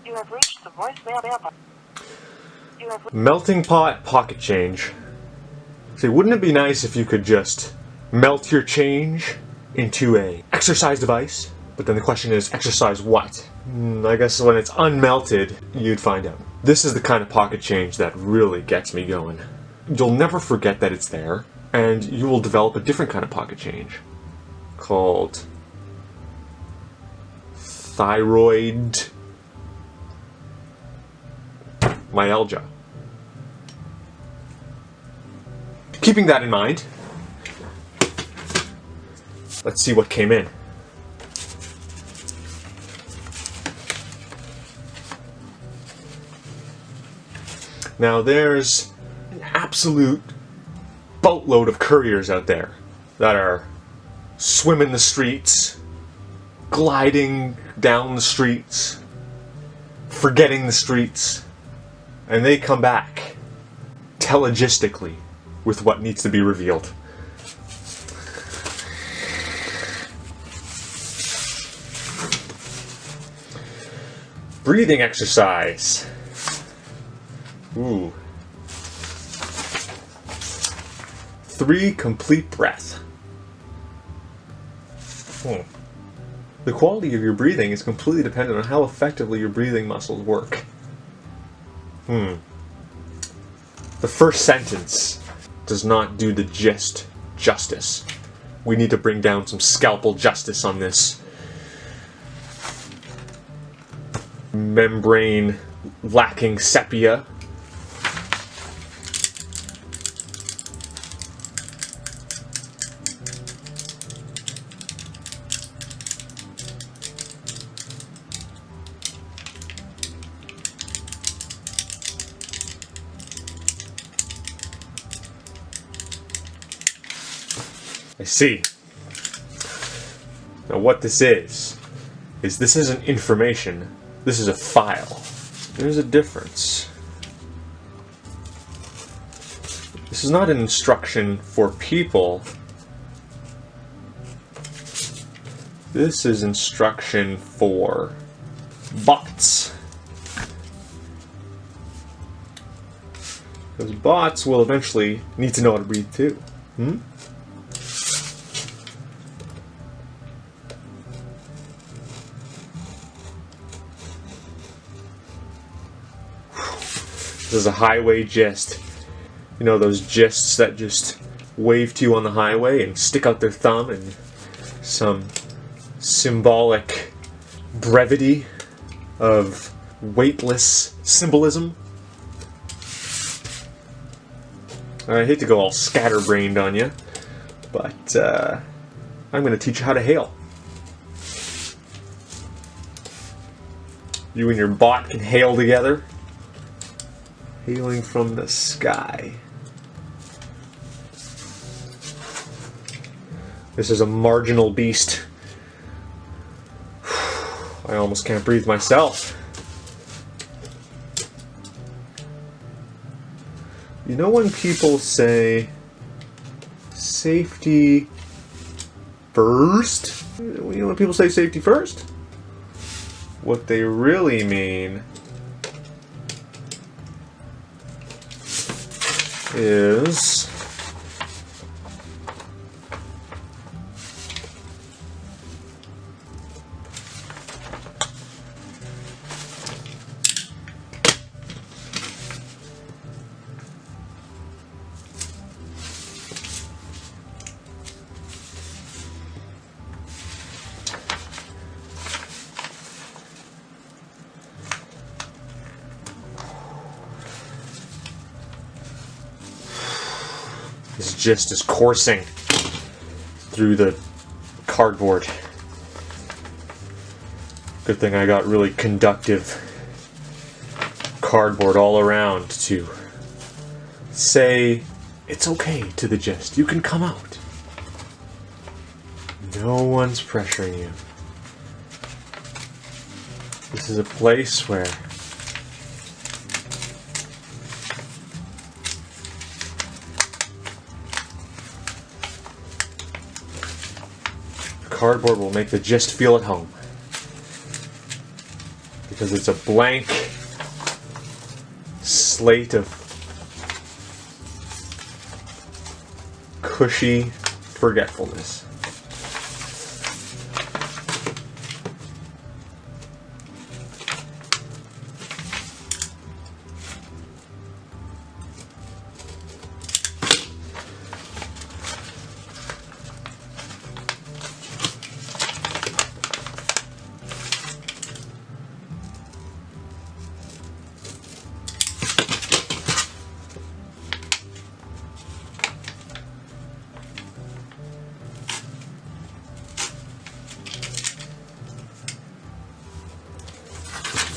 You have reached the voicemail mailbox. Melting pot pocket change. See, wouldn't it be nice if you could just melt your change into a exercise device? But then the question is, exercise what? I guess when it's unmelted, you'd find out. This is the kind of pocket change that really gets me going. You'll never forget that it's there, and you will develop a different kind of pocket change called thyroid myalgia. Keeping that in mind, let's see what came in. Now there's an absolute boatload of couriers out there that are swimming the streets, gliding down the streets, forgetting the streets, and they come back telegistically with what needs to be revealed. Breathing exercise. Ooh. 3 complete breaths. The quality of your breathing is completely dependent on how effectively your breathing muscles work. The first sentence does not do the gist justice. We need to bring down some scalpel justice on this membrane lacking sepia. I see. Now what this is this isn't information, this is a file. There's a difference. This is not an instruction for people. This is instruction for bots. Because bots will eventually need to know how to breathe too. This is a highway gist. You know those gists that just wave to you on the highway and stick out their thumb in some symbolic brevity of weightless symbolism? I hate to go all scatterbrained on you, but I'm going to teach you how to hail. You and your bot can hail together. Hailing from the sky. This is a marginal beast. I almost can't breathe myself. You know when people say safety first? You know when people say safety first? What they really mean is this gist is coursing through the cardboard. Good thing I got really conductive cardboard all around to say it's okay to the gist. You can come out. No one's pressuring you. This is a place where cardboard will make the gist feel at home. because it's a blank slate of cushy forgetfulness.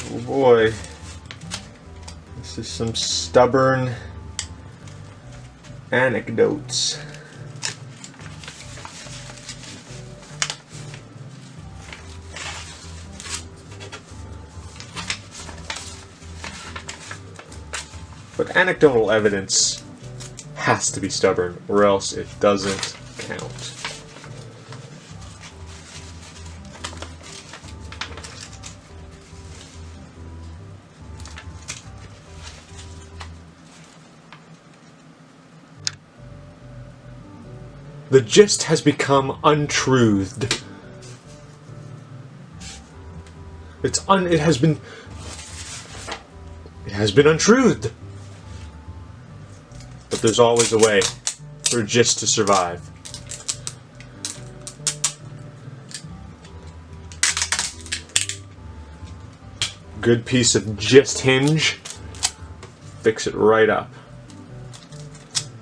Oh boy, this is some stubborn anecdotes. But anecdotal evidence has to be stubborn, or else it doesn't count. The gist has become untruthed. It has been untruthed. But there's always a way for a gist to survive. Good piece of gist hinge. Fix it right up.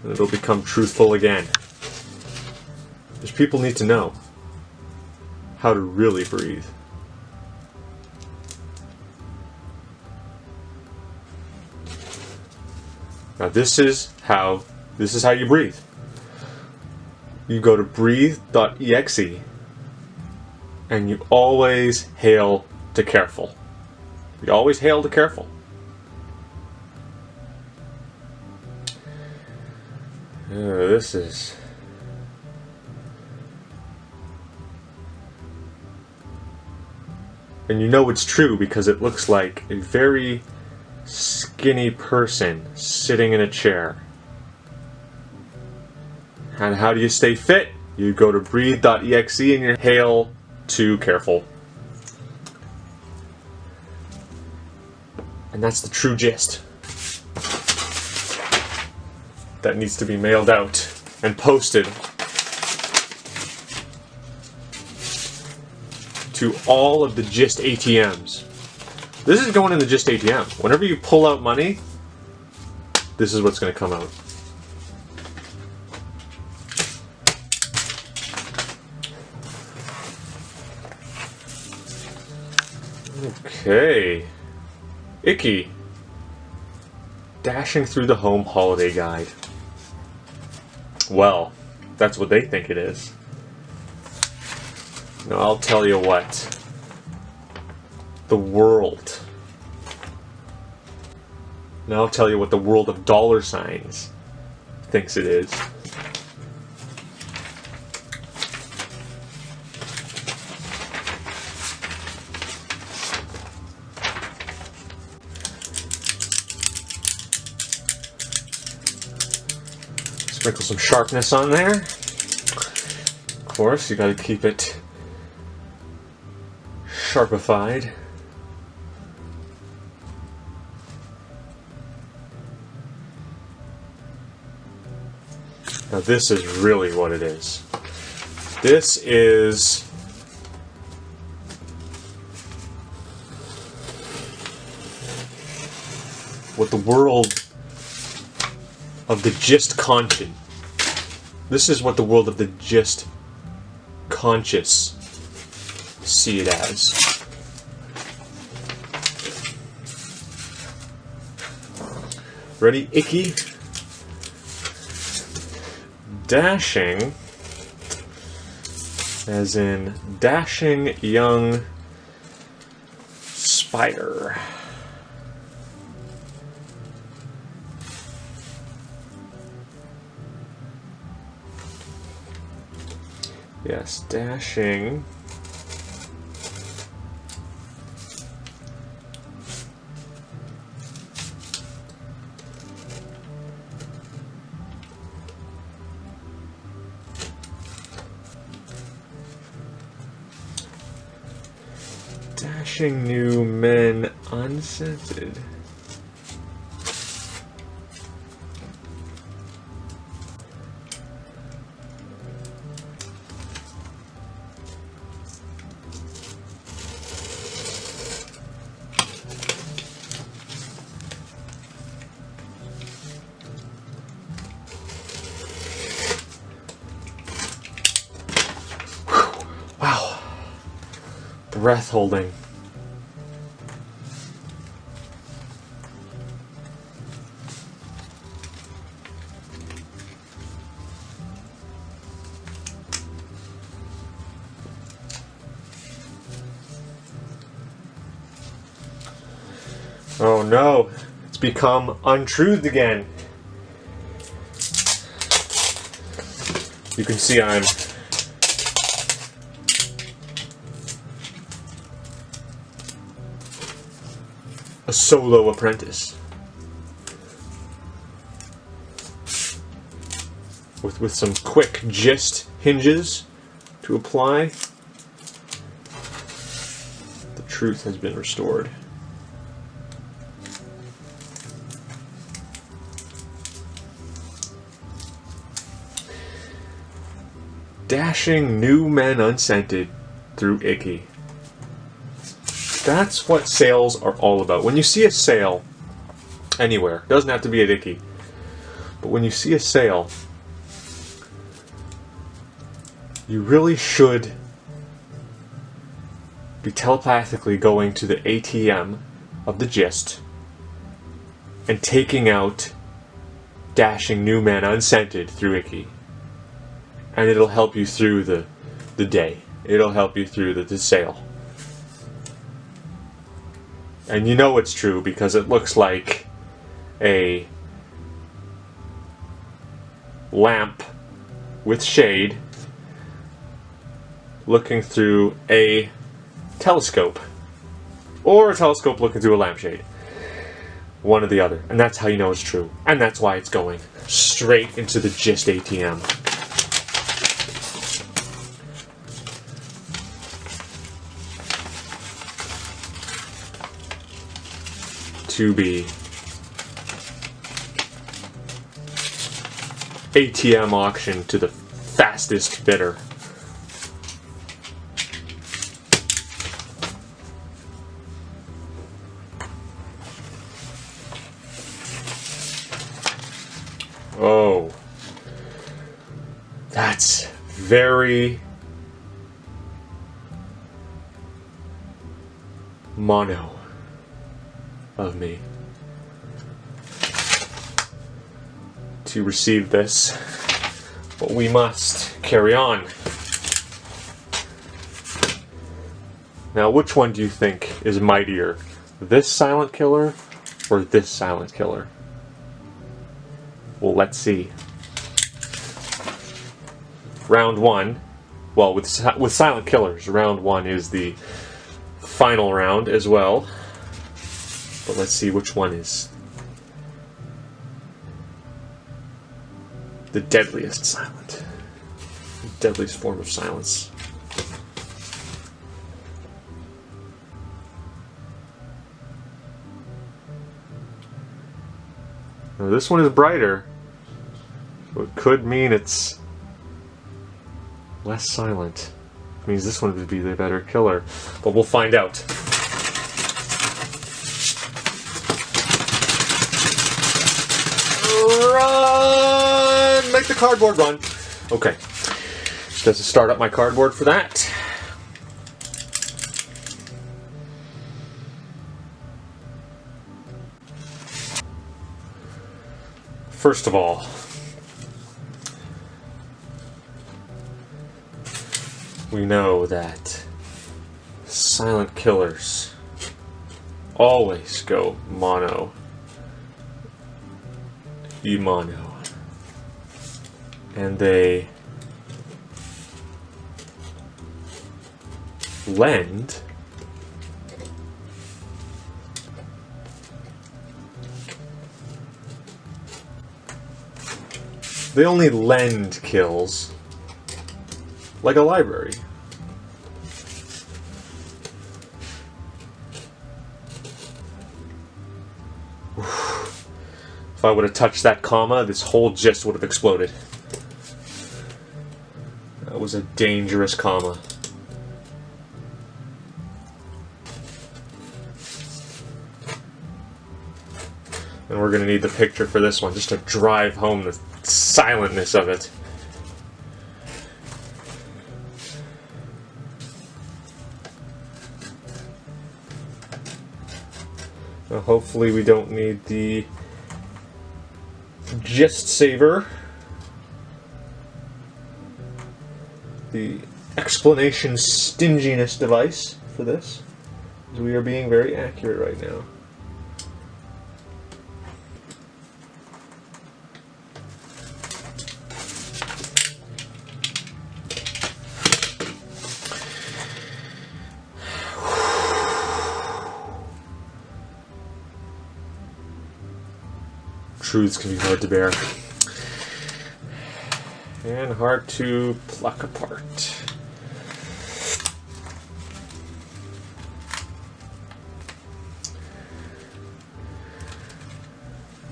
And it'll become truthful again. Because people need to know how to really breathe. Now this is how you breathe. You go to breathe.exe and you always hail to careful. You always hail to careful. This is... And you know it's true because it looks like a very skinny person sitting in a chair. And how do you stay fit? You go to breathe.exe and you hail to careful. And that's the true gist. That needs to be mailed out and posted to all of the Gist ATMs. This is going in the Gist ATM. Whenever you pull out money, this is what's going to come out. Okay. Icky. Dashing through the home holiday guide. Well, that's what they think it is. Now, I'll tell you what. The world. Now, I'll tell you what the world of dollar signs thinks it is. Sprinkle some sharpness on there. Of course, you gotta keep it sharpified. Now this is really what it is. This is what the world of the Gist conscious. This is what the world of the Gist conscious see it as. Ready, Icky? Dashing, as in dashing young spider. Yes, dashing Dashing new men unscented. Wow. Breath holding. Oh no, it's become untruthed again. You can see I'm a solo apprentice. With some quick gist hinges to apply, the truth has been restored. Dashing new men unscented through Icky. That's what sales are all about. When you see a sale anywhere, it doesn't have to be at Icky, but when you see a sale, you really should be telepathically going to the ATM of the gist and taking out Dashing new men unscented through Icky. And it'll help you through the day. It'll help you through the sale. And you know it's true because it looks like a lamp with shade looking through a telescope. Or a telescope looking through a lampshade. One or the other. And that's how you know it's true. And that's why it's going straight into the Gist ATM. To be ATM auction to the fastest bidder. Oh, that's very mono of me to receive this, but we must carry on. Now, which one do you think is mightier? This silent killer or this silent killer? Well, let's see. Round one, well, with silent killers, round one is the final round as well. But let's see which one is the deadliest silent. The deadliest form of silence. Now this one is brighter, so it could mean it's less silent. It means this one would be the better killer, but we'll find out. Run! Make the cardboard run. Okay. Does it start up my cardboard for that? First of all, we know that silent killers always go mono. E-mono. And they lend they only lend kills like a library. If I would have touched that comma, this whole gist would have exploded. That was a dangerous comma. And we're going to need the picture for this one, just to drive home the silentness of it. Now, hopefully we don't need the gist saver. The explanation stinginess device for this. Because we are being very accurate right now. Truths can be hard to bear. And hard to pluck apart.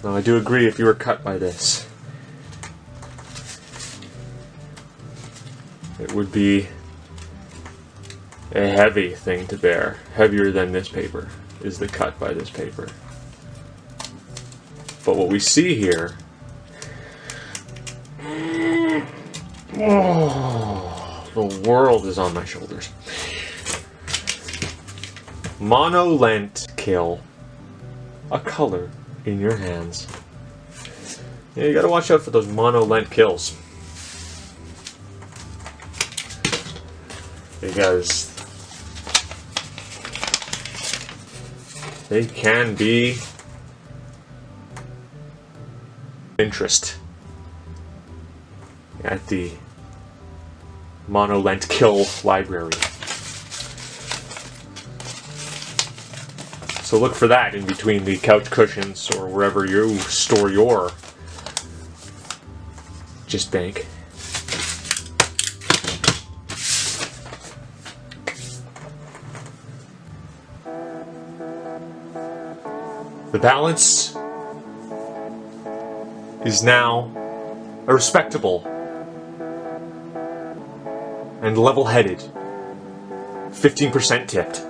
Now, I do agree if you were cut by this, it would be a heavy thing to bear. Heavier than this paper is the cut by this paper. But what we see here... Oh, the world is on my shoulders. Monolent kill. A color in your hands. Yeah, you gotta watch out for those monolent kills. Because they can be interest at the Monolent Kill library. So look for that in between the couch cushions or wherever you store your gist bank. The balance is now a respectable and level-headed 15% tipped.